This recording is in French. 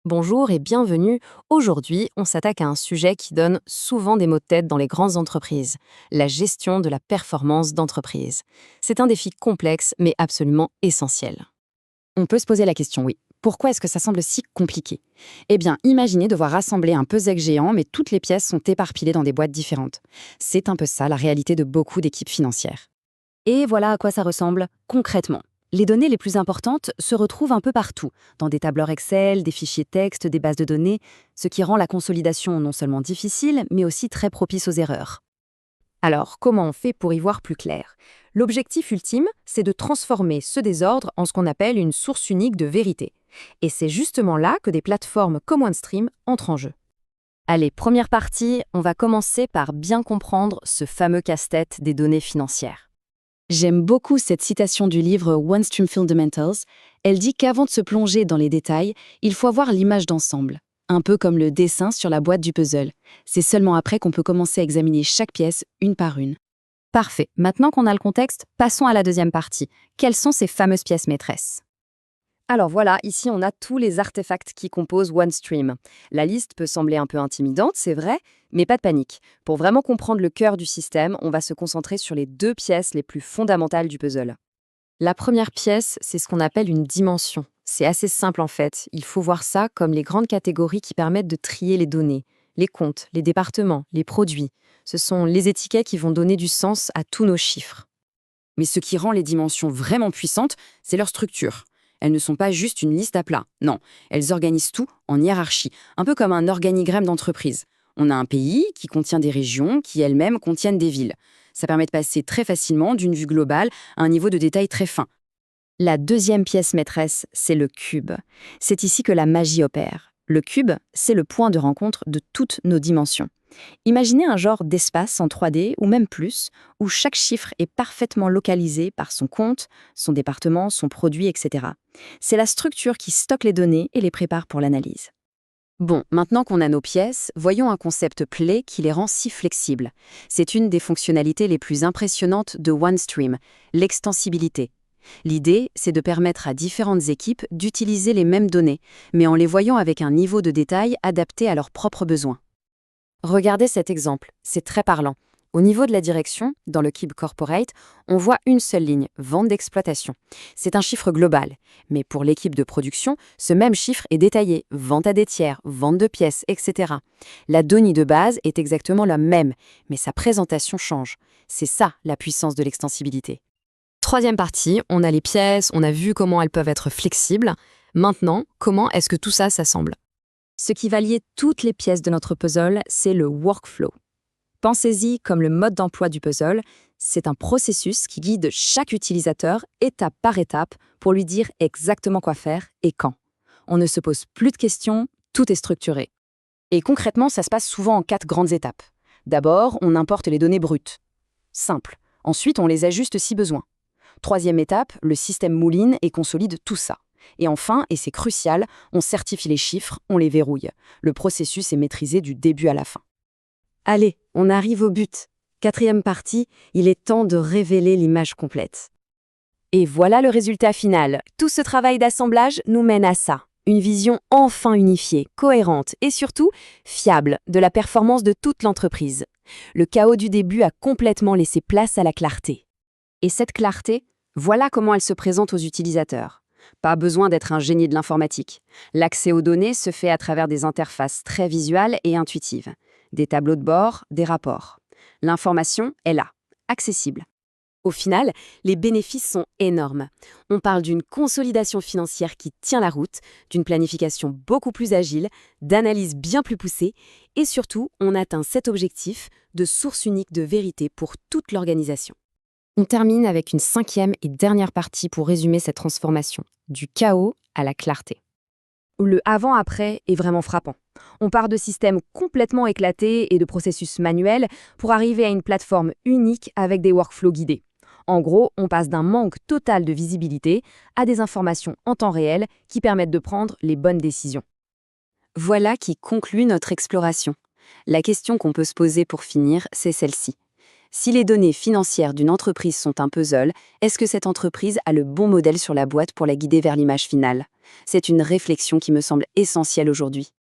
Bonjour et bienvenue. Aujourd'hui, on s'attaque à un sujet qui donne souvent des maux de tête dans les grandes entreprises, la gestion de la performance d'entreprise. C'est un défi complexe mais absolument essentiel. On peut se poser la question, oui. Pourquoi est-ce que ça semble si compliqué? Eh bien, imaginez devoir rassembler un puzzle géant, mais toutes les pièces sont éparpillées dans des boîtes différentes. C'est un peu ça la réalité de beaucoup d'équipes financières. Et voilà à quoi ça ressemble concrètement. Les données les plus importantes se retrouvent un peu partout, dans des tableurs Excel, des fichiers texte, des bases de données, ce qui rend la consolidation non seulement difficile, mais aussi très propice aux erreurs. Alors, comment on fait pour y voir plus clair? L'objectif ultime, c'est de transformer ce désordre en ce qu'on appelle une source unique de vérité. Et c'est justement là que des plateformes comme OneStream entrent en jeu. Allez, première partie, on va commencer par bien comprendre ce fameux casse-tête des données financières. J'aime beaucoup cette citation du livre OneStream Fundamentals. Elle dit qu'avant de se plonger dans les détails, il faut avoir l'image d'ensemble. Un peu comme le dessin sur la boîte du puzzle. C'est seulement après qu'on peut commencer à examiner chaque pièce une par une. Parfait, maintenant qu'on a le contexte, passons à la deuxième partie. Quelles sont ces fameuses pièces maîtresses? Alors voilà, ici on a tous les artefacts qui composent OneStream. La liste peut sembler un peu intimidante, c'est vrai, mais pas de panique. Pour vraiment comprendre le cœur du système, on va se concentrer sur les deux pièces les plus fondamentales du puzzle. La première pièce, c'est ce qu'on appelle une dimension. C'est assez simple en fait. Il faut voir ça comme les grandes catégories qui permettent de trier les données. Les comptes, les départements, les produits. Ce sont les étiquettes qui vont donner du sens à tous nos chiffres. Mais ce qui rend les dimensions vraiment puissantes, c'est leur structure. Elles ne sont pas juste une liste à plat, non, elles organisent tout en hiérarchie, un peu comme un organigramme d'entreprise. On a un pays qui contient des régions qui elles-mêmes contiennent des villes. Ça permet de passer très facilement d'une vue globale à un niveau de détail très fin. La deuxième pièce maîtresse, c'est le cube. C'est ici que la magie opère. Le cube, c'est le point de rencontre de toutes nos dimensions. Imaginez un genre d'espace en 3D ou même plus, où chaque chiffre est parfaitement localisé par son compte, son département, son produit, etc. C'est la structure qui stocke les données et les prépare pour l'analyse. Bon, maintenant qu'on a nos pièces, voyons un concept clé qui les rend si flexibles. C'est une des fonctionnalités les plus impressionnantes de OneStream, l'extensibilité. L'idée, c'est de permettre à différentes équipes d'utiliser les mêmes données, mais en les voyant avec un niveau de détail adapté à leurs propres besoins. Regardez cet exemple, c'est très parlant. Au niveau de la direction, dans le cube corporate, on voit une seule ligne, vente d'exploitation. C'est un chiffre global. Mais pour l'équipe de production, ce même chiffre est détaillé, vente à des tiers, vente de pièces, etc. La donnée de base est exactement la même, mais sa présentation change. C'est ça la puissance de l'extensibilité. Troisième partie, on a les pièces, on a vu comment elles peuvent être flexibles. Maintenant, comment est-ce que tout ça s'assemble? Ce qui va lier toutes les pièces de notre puzzle, c'est le workflow. Pensez-y comme le mode d'emploi du puzzle, c'est un processus qui guide chaque utilisateur étape par étape pour lui dire exactement quoi faire et quand. On ne se pose plus de questions, tout est structuré. Et concrètement, ça se passe souvent en 4 grandes étapes. D'abord, on importe les données brutes. Simple. Ensuite, on les ajuste si besoin. Troisième étape, le système mouline et consolide tout ça. Et enfin, et c'est crucial, on certifie les chiffres, on les verrouille. Le processus est maîtrisé du début à la fin. Allez, on arrive au but. Quatrième partie, il est temps de révéler l'image complète. Et voilà le résultat final. Tout ce travail d'assemblage nous mène à ça. Une vision enfin unifiée, cohérente et surtout fiable de la performance de toute l'entreprise. Le chaos du début a complètement laissé place à la clarté. Et cette clarté, voilà comment elle se présente aux utilisateurs. Pas besoin d'être un génie de l'informatique. L'accès aux données se fait à travers des interfaces très visuelles et intuitives. Des tableaux de bord, des rapports. L'information est là, accessible. Au final, les bénéfices sont énormes. On parle d'une consolidation financière qui tient la route, d'une planification beaucoup plus agile, d'analyse bien plus poussée, et surtout, on atteint cet objectif de source unique de vérité pour toute l'organisation. On termine avec une cinquième et dernière partie pour résumer cette transformation, du chaos à la clarté. Le avant-après est vraiment frappant. On part de systèmes complètement éclatés et de processus manuels pour arriver à une plateforme unique avec des workflows guidés. En gros, on passe d'un manque total de visibilité à des informations en temps réel qui permettent de prendre les bonnes décisions. Voilà qui conclut notre exploration. La question qu'on peut se poser pour finir, c'est celle-ci. Si les données financières d'une entreprise sont un puzzle, est-ce que cette entreprise a le bon modèle sur la boîte pour la guider vers l'image finale? C'est une réflexion qui me semble essentielle aujourd'hui.